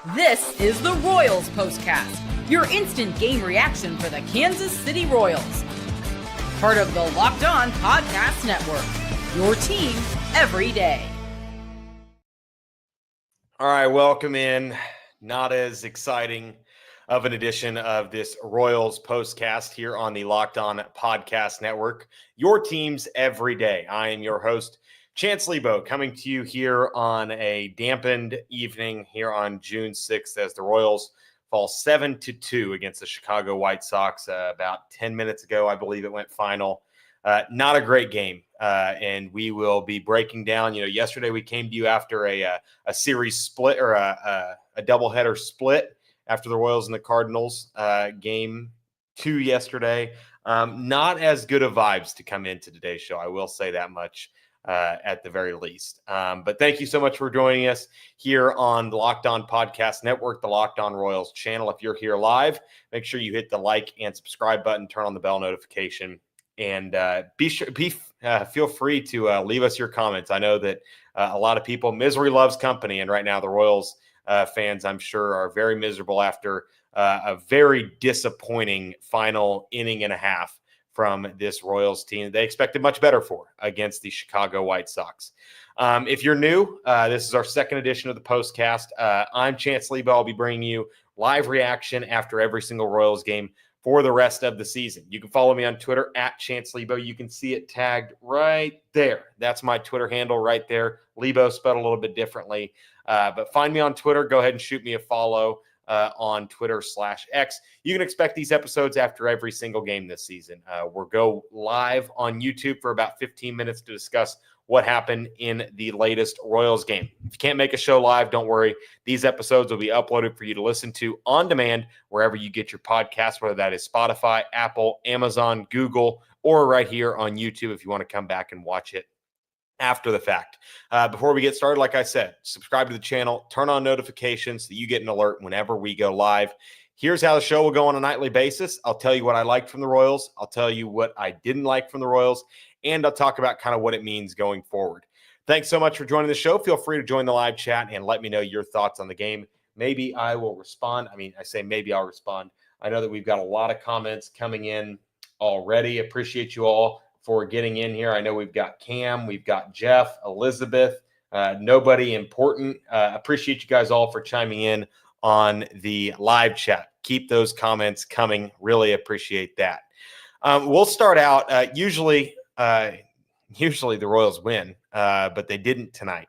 This is the Royals POSTCAST, your instant game reaction for the Kansas City Royals. Part of the Locked On Podcast Network, your team every day. All right, welcome in. Not as exciting of an edition of this Royals POSTCAST here on the Locked On Podcast Network, your teams every day. I am your host, Chance Liebau, coming to you here on a dampened evening here on June 6th as the Royals fall 7-2 against the Chicago White Sox. About 10 minutes ago, I believe it went final. Not a great game, and we will be breaking down. Yesterday we came to you after a series split or a doubleheader split after the Royals and the Cardinals game 2 yesterday. Not as good of vibes to come into today's show. I will say that much. At the very least. But thank you so much for joining us here on the Locked On Podcast Network, the Locked On Royals channel. If you're here live, make sure you hit the like and subscribe button, turn on the bell notification, and feel free to leave us your comments. I know that a lot of people, misery loves company, and right now the Royals fans, I'm sure, are very miserable after a very disappointing final inning and a half from this Royals team. They expected much better for against the Chicago White Sox. If you're new, this is our second edition of the POSTCAST. I'm Chance Liebau. I'll be bringing you live reaction after every single Royals game for the rest of the season. You can follow me on Twitter at Chance Liebau. You can see it tagged right there. That's my Twitter handle right there. Liebau spelled a little bit differently. But find me on Twitter. Go ahead and shoot me a follow on Twitter/X. You can expect these episodes after every single game this season. We'll go live on YouTube for about 15 minutes to discuss what happened in the latest Royals game. If you can't make a show live, don't worry. These episodes will be uploaded for you to listen to on demand wherever you get your podcasts, whether that is Spotify, Apple, Amazon, Google, or right here on YouTube if you want to come back and watch it after the fact. Before we get started, like I said, subscribe to the channel, turn on notifications so that you get an alert whenever we go live. Here's how the show will go on a nightly basis. I'll tell you what I liked from the Royals. I'll tell you what I didn't like from the Royals, and I'll talk about kind of what it means going forward. Thanks so much for joining the show. Feel free to join the live chat and let me know your thoughts on the game. Maybe I will respond. I say maybe I'll respond. I know that we've got a lot of comments coming in already. Appreciate you all for getting in here. I know we've got Cam, we've got Jeff, Elizabeth, nobody important. Appreciate you guys all for chiming in on the live chat. Keep those comments coming. Really appreciate that. We'll start out. Usually the Royals win, but they didn't tonight.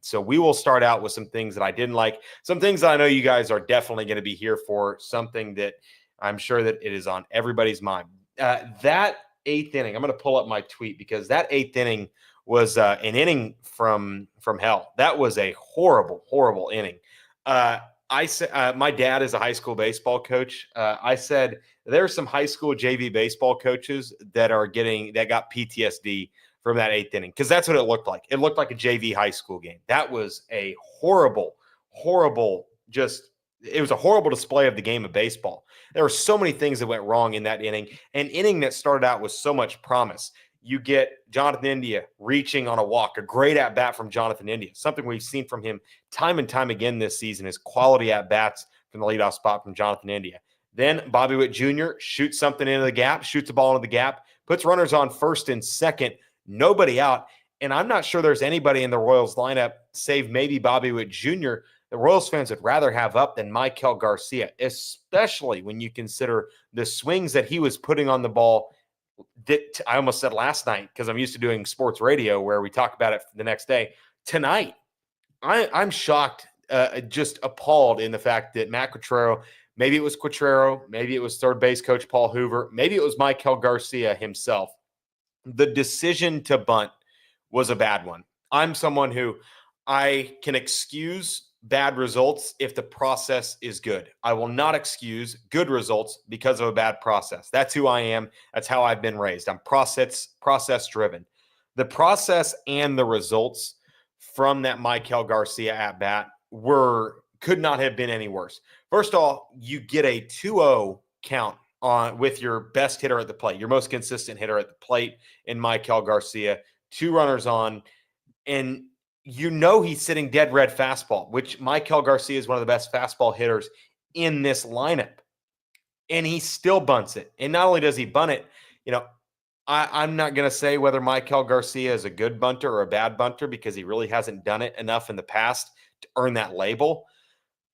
So we will start out with some things that I didn't like, some things that I know you guys are definitely going to be here for, something that I'm sure that it is on everybody's mind. That eighth inning, I'm going to pull up my tweet because that eighth inning was an inning from hell. That was a horrible, horrible inning. I said my dad is a high school baseball coach. I said there are some high school JV baseball coaches that got PTSD from that eighth inning because that's what it looked like. It looked like a JV high school game. That was a horrible, horrible, it was a horrible display of the game of baseball. There were so many things that went wrong in that inning. An inning that started out with so much promise. You get Jonathan India reaching on a walk, a great at-bat from Jonathan India. Something we've seen from him time and time again this season is quality at-bats from the leadoff spot from Jonathan India. Then Bobby Witt Jr. shoots something into the gap, shoots a ball into the gap, puts runners on first and second, nobody out. And I'm not sure there's anybody in the Royals lineup, save maybe Bobby Witt Jr., the Royals fans would rather have up than Maikel Garcia, especially when you consider the swings that he was putting on the ball. That I almost said last night because I'm used to doing sports radio where we talk about it the next day. Tonight, I'm shocked, just appalled in the fact that Matt Quatraro, maybe it was Quatraro, maybe it was third base coach Paul Hoover, maybe it was Maikel Garcia himself. The decision to bunt was a bad one. I'm someone who I can excuse bad results if the process is good. I will not excuse good results because of a bad process. That's who I am. That's how I've been raised. I'm process driven. The process and the results from that Maikel Garcia at bat could not have been any worse. First of all, you get a 2-0 count with your best hitter at the plate, your most consistent hitter at the plate in Maikel Garcia, 2 runners on, and he's sitting dead red fastball, which Maikel Garcia is one of the best fastball hitters in this lineup. And he still bunts it. And not only does he bunt it, I'm not going to say whether Maikel Garcia is a good bunter or a bad bunter because he really hasn't done it enough in the past to earn that label.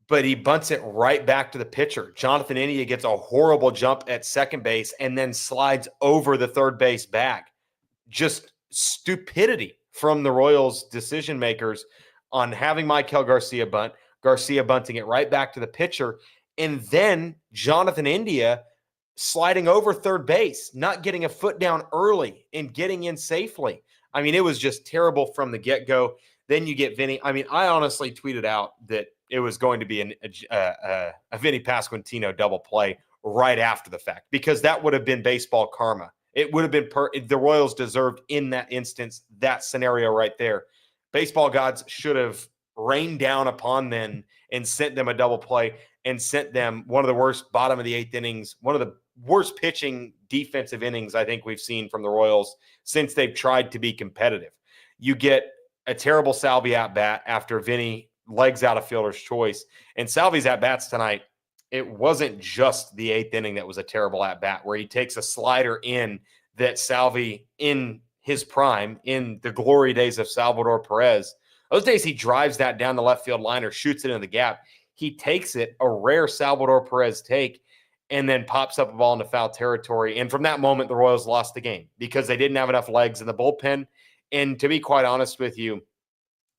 But he bunts it right back to the pitcher. Jonathan India gets a horrible jump at second base and then slides over the third base bag. Just stupidity from the Royals decision makers on having Maikel Garcia bunt, Garcia bunting it right back to the pitcher, and then Jonathan India sliding over third base, not getting a foot down early and getting in safely. I mean, it was just terrible from the get-go. Then you get Vinny. I mean, I honestly tweeted out that it was going to be a Vinny Pasquantino double play right after the fact because that would have been baseball karma. It would have been the Royals deserved in that instance, that scenario right there. Baseball gods should have rained down upon them and sent them a double play and sent them one of the worst bottom of the eighth innings, one of the worst pitching defensive innings I think we've seen from the Royals since they've tried to be competitive. You get a terrible Salvi at-bat after Vinny legs out a fielder's choice. And Salvi's at-bats tonight, it wasn't just the eighth inning that was a terrible at-bat where he takes a slider in that Salvi in his prime, in the glory days of Salvador Perez, those days he drives that down the left field line or shoots it into the gap. He takes it, a rare Salvador Perez take, and then pops up a ball into foul territory. And from that moment, the Royals lost the game because they didn't have enough legs in the bullpen. And to be quite honest with you,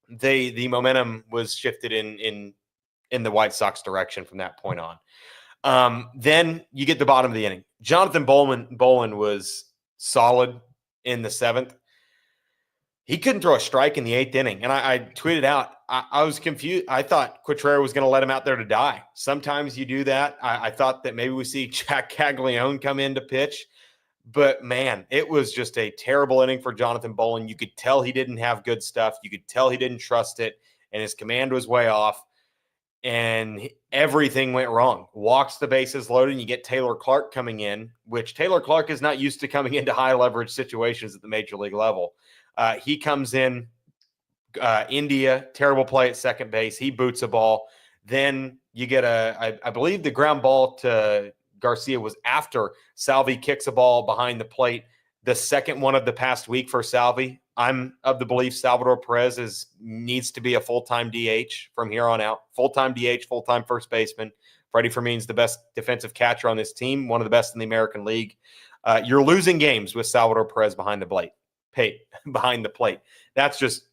the momentum was shifted in the White Sox direction from that point on. Then you get the bottom of the inning. Jonathan Bolin was solid in the seventh. He couldn't throw a strike in the eighth inning. And I tweeted out, I was confused. I thought Quatraro was going to let him out there to die. Sometimes you do that. I thought that maybe we see Jack Caglione come in to pitch. But, man, it was just a terrible inning for Jonathan Bolin. You could tell he didn't have good stuff. You could tell he didn't trust it, and his command was way off. And everything went wrong. Walks the bases loaded, and you get Taylor Clark coming in, which Taylor Clark is not used to coming into high-leverage situations at the major league level. He comes in, India, terrible play at second base. He boots a ball. Then you get I believe the ground ball to Garcia was after Salvi kicks a ball behind the plate. The second one of the past week for Salvi. I'm of the belief Salvador Perez needs to be a full-time DH from here on out. Full-time DH, full-time first baseman. Freddie Fermin's the best defensive catcher on this team, one of the best in the American League. You're losing games with Salvador Perez behind the plate. That's just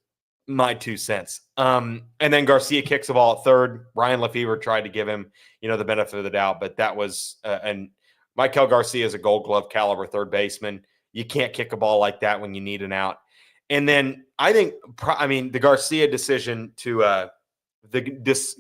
my 2 cents. And then Garcia kicks the ball at third. Ryan Lefebvre tried to give him, the benefit of the doubt, but that was and Maikel Garcia is a Gold Glove caliber third baseman. You can't kick a ball like that when you need an out. And then the Garcia decision to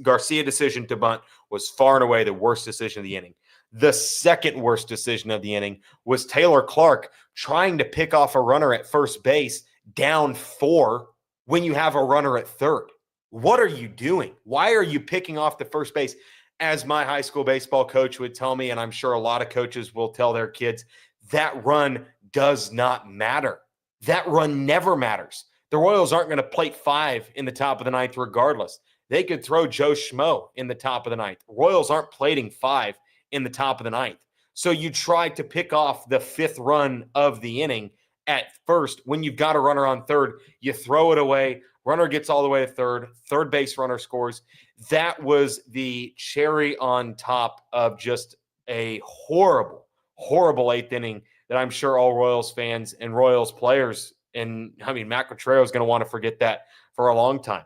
Garcia decision to bunt was far and away the worst decision of the inning. The second worst decision of the inning was Taylor Clark trying to pick off a runner at first base down 4 when you have a runner at third. What are you doing? Why are you picking off the first base? As my high school baseball coach would tell me, and I'm sure a lot of coaches will tell their kids, that run does not matter. That run never matters. The Royals aren't going to plate 5 in the top of the ninth regardless. They could throw Joe Schmo in the top of the ninth. Royals aren't plating 5 in the top of the ninth. So you try to pick off the 5th run of the inning at first. When you've got a runner on third, you throw it away. Runner gets all the way to third base runner scores. That was the cherry on top of just a horrible, horrible 8th inning that I'm sure all Royals fans and Royals players, and Matt Quatraro is going to want to forget that for a long time.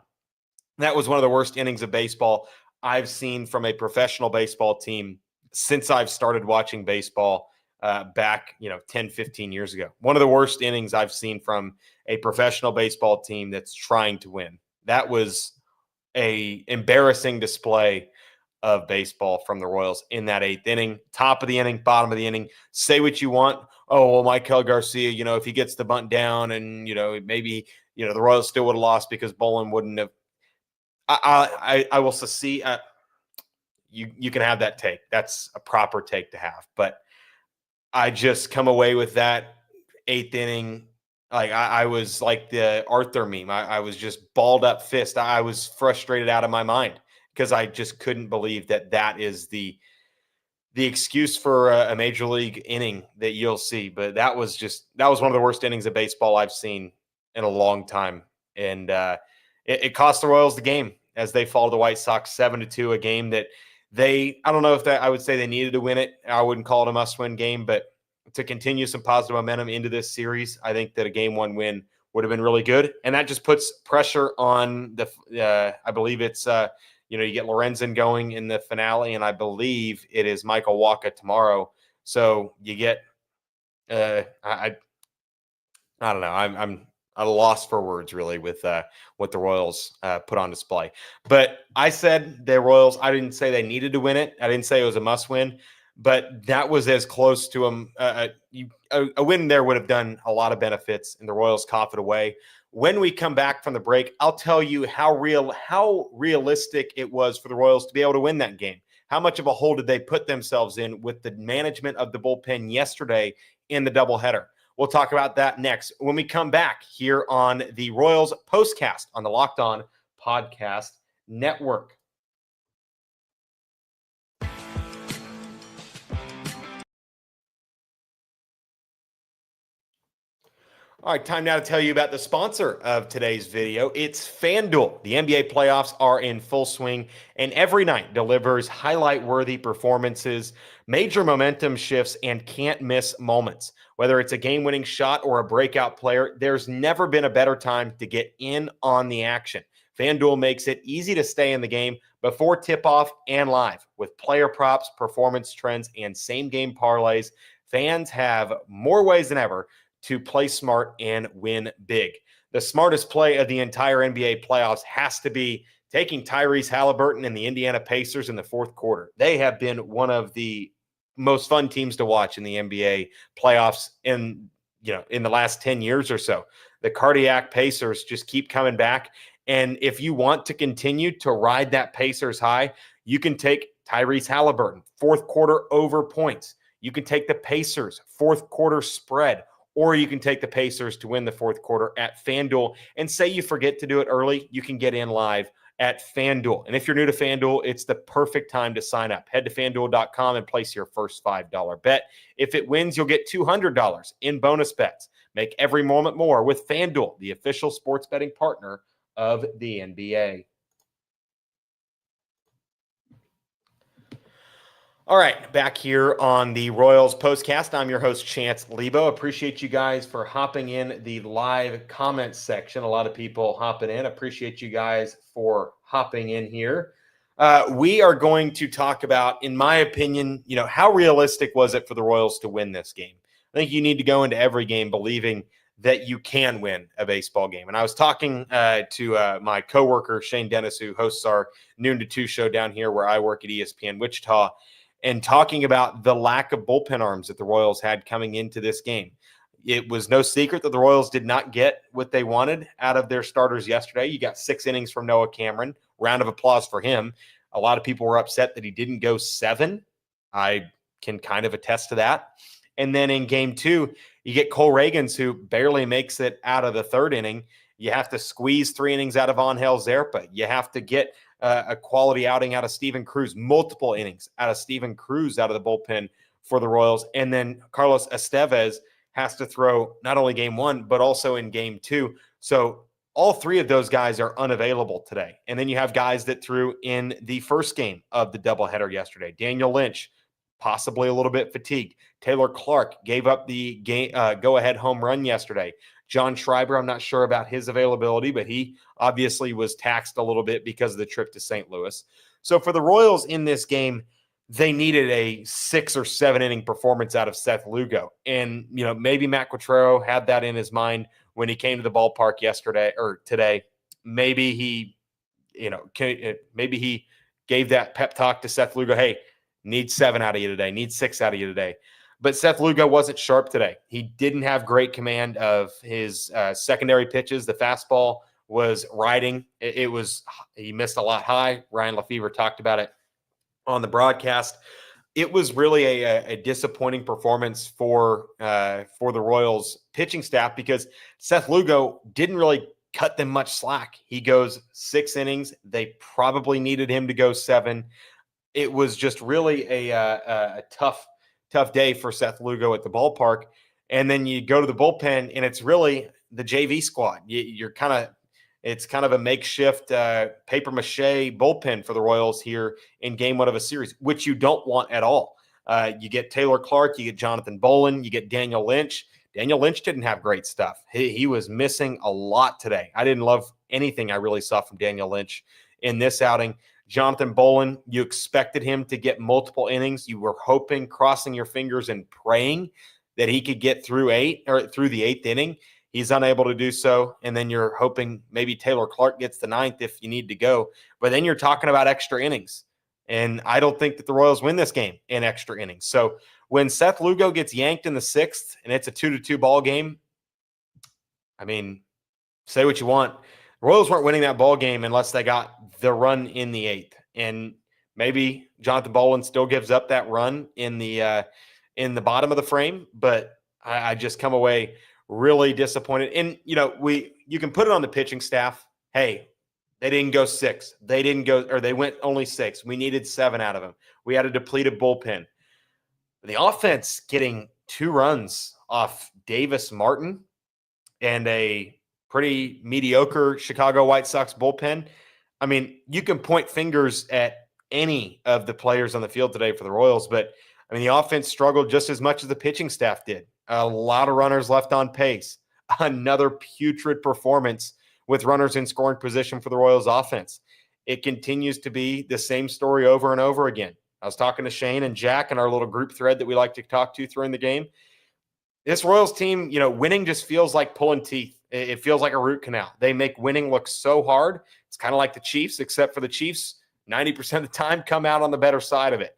That was one of the worst innings of baseball I've seen from a professional baseball team since I've started watching baseball back, 10, 15 years ago. One of the worst innings I've seen from a professional baseball team that's trying to win. That was a embarrassing display of baseball from the Royals in that 8th inning. Top of the inning, bottom of the inning. Say what you want. Oh, well, Maikel Garcia, if he gets the bunt down and, maybe, the Royals still would have lost because Bolin wouldn't have. I will see. You can have that take. That's a proper take to have. But I just come away with that 8th inning Like I was like the Arthur meme. I was just balled up fist. I was frustrated out of my mind because I just couldn't believe that that is the excuse for a major league inning that you'll see. But that was one of the worst innings of baseball I've seen in a long time, and it cost the Royals the game as they fall to the White Sox 7-2, a game that I don't know if that I would say they needed to win it. I wouldn't call it a must-win game, but to continue some positive momentum into this series, I think that a game one win would have been really good, and that just puts pressure on the. I believe it's. You get Lorenzen going in the finale, and I believe it is Michael Wacha tomorrow. So you get, I don't know. I'm at a loss for words really with what the Royals put on display. But I said the Royals. I didn't say they needed to win it. I didn't say it was a must win. But that was as close to a win there would have done a lot of benefits, and the Royals cough it away. When we come back from the break, I'll tell you how realistic it was for the Royals to be able to win that game. How much of a hole did they put themselves in with the management of the bullpen yesterday in the doubleheader? We'll talk about that next when we come back here on the Royals Postcast on the Locked On Podcast Network. All right, time now to tell you about the sponsor of today's video. It's FanDuel. The NBA playoffs are in full swing, and every night delivers highlight-worthy performances, major momentum shifts, and can't-miss moments. Whether it's a game-winning shot or a breakout player, there's never been a better time to get in on the action. FanDuel makes it easy to stay in the game before tip-off and live. With player props, performance trends, and same-game parlays, fans have more ways than ever to play smart and win big. The smartest play of the entire NBA playoffs has to be taking Tyrese Halliburton and the Indiana Pacers in the fourth quarter. They have been one of the most fun teams to watch in the NBA playoffs in the last 10 years or so. The cardiac Pacers just keep coming back. And if you want to continue to ride that Pacers high, you can take Tyrese Halliburton, fourth quarter over points. You can take the Pacers, fourth quarter spread, or you can take the Pacers to win the fourth quarter at FanDuel. And say you forget to do it early, you can get in live at FanDuel. And if you're new to FanDuel, it's the perfect time to sign up. Head to FanDuel.com and place your first $5 bet. If it wins, you'll get $200 in bonus bets. Make every moment more with FanDuel, the official sports betting partner of the NBA. All right, back here on the Royals Postcast. I'm your host, Chance Liebau. Appreciate you guys for hopping in the live comments section. A lot of people hopping in. Appreciate you guys for hopping in here. We are going to talk about, in my opinion, how realistic was it for the Royals to win this game? I think you need to go into every game believing that you can win a baseball game. And I was talking to my coworker, Shane Dennis, who hosts our noon to 2 show down here where I work at ESPN Wichita, and talking about the lack of bullpen arms that the Royals had coming into this game. It was no secret that the Royals did not get what they wanted out of their starters yesterday. You got 6 innings from Noah Cameron. Round of applause for him. A lot of people were upset that he didn't go 7. I can kind of attest to that. And then in game 2, you get Cole Reagans, who barely makes it out of the 3rd inning. You have to squeeze 3 innings out of Angel Zerpa. You have to get a quality outing out of Steven Cruz, multiple innings out of Steven Cruz out of the bullpen for the Royals. And then Carlos Estevez has to throw not only game 1, but also in game 2. So all 3 of those guys are unavailable today. And then you have guys that threw in the first game of the doubleheader yesterday. Daniel Lynch, possibly a little bit fatigued. Taylor Clark gave up the game go-ahead home run yesterday. John Schreiber, I'm not sure about his availability, but he obviously was taxed a little bit because of the trip to St. Louis. So for the Royals in this game, they needed a 6 or 7 inning performance out of Seth Lugo. And, maybe Matt Quatraro had that in his mind when he came to the ballpark yesterday or today. Maybe he, maybe he gave that pep talk to Seth Lugo. Hey, need 7 out of you today, need 6 out of you today. But Seth Lugo wasn't sharp today. He didn't have great command of his secondary pitches. The fastball was riding. He missed a lot high. Ryan Lefevre talked about it on the broadcast. it was really a disappointing performance for the Royals pitching staff because Seth Lugo didn't really cut them much slack. He goes 6 innings. They probably needed him to go 7. It was just really a tough day for Seth Lugo at the ballpark. And then you go to the bullpen, and it's really the JV squad. It's kind of a makeshift paper mache bullpen for the Royals here in game 1 of a series, which you don't want at all. You get Taylor Clark, you get Jonathan Bolin, you get Daniel Lynch. Daniel Lynch didn't have great stuff. He was missing a lot today. I didn't love anything I really saw from Daniel Lynch in this outing. Jonathan Bolin, you expected him to get multiple innings. You were hoping, crossing your fingers and praying that he could get through the 8th inning. He's unable to do so. And then you're hoping maybe Taylor Clark gets the 9th if you need to go. But then you're talking about extra innings. And I don't think that the Royals win this game in extra innings. So when Seth Lugo gets yanked in the 6th and it's a 2-2 ball game, I mean, say what you want. The Royals weren't winning that ball game unless they got the run in the 8th. And maybe Jonathan Bolin still gives up that run in the bottom of the frame. But I just come away really disappointed. And, you can put it on the pitching staff. Hey, they didn't go 6. They went only 6. We needed 7 out of them. We had a depleted bullpen. The offense getting 2 runs off Davis Martin and a pretty mediocre Chicago White Sox bullpen. I mean, you can point fingers at any of the players on the field today for the Royals, but I mean, the offense struggled just as much as the pitching staff did. A lot of runners left on pace. Another putrid performance with runners in scoring position for the Royals offense. It continues to be the same story over and over again. I was talking to Shane and Jack in our little group thread that we like to talk to during the game. This Royals team, winning just feels like pulling teeth. It feels like a root canal. They make winning look so hard. It's kind of like the Chiefs, except for the Chiefs, 90% of the time come out on the better side of it.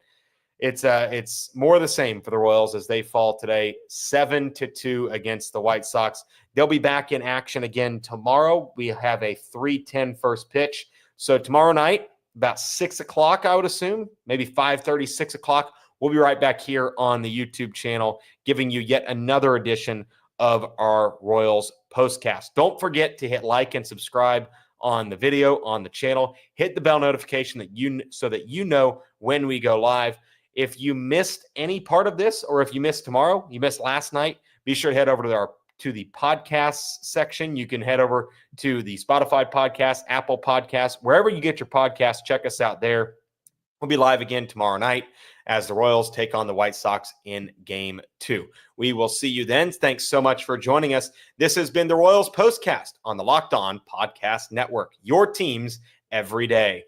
It's more the same for the Royals as they fall today, 7-2 against the White Sox. They'll be back in action again tomorrow. We have a 3:10 first pitch. So tomorrow night, about 6 o'clock, I would assume, maybe 5:30, 6 o'clock, we'll be right back here on the YouTube channel, giving you yet another edition of our Royals postcast. Don't forget to hit like and subscribe on the video, on the channel. Hit the bell notification so that you know when we go live. If you missed any part of this, or if you missed tomorrow, you missed last night, be sure to head over to the podcasts section. You can head over to the Spotify podcast, Apple Podcasts, wherever you get your podcasts. Check us out there. We'll be live again tomorrow night as the Royals take on the White Sox in Game 2. We will see you then. Thanks so much for joining us. This has been the Royals Postcast on the Locked On Podcast Network, your teams every day.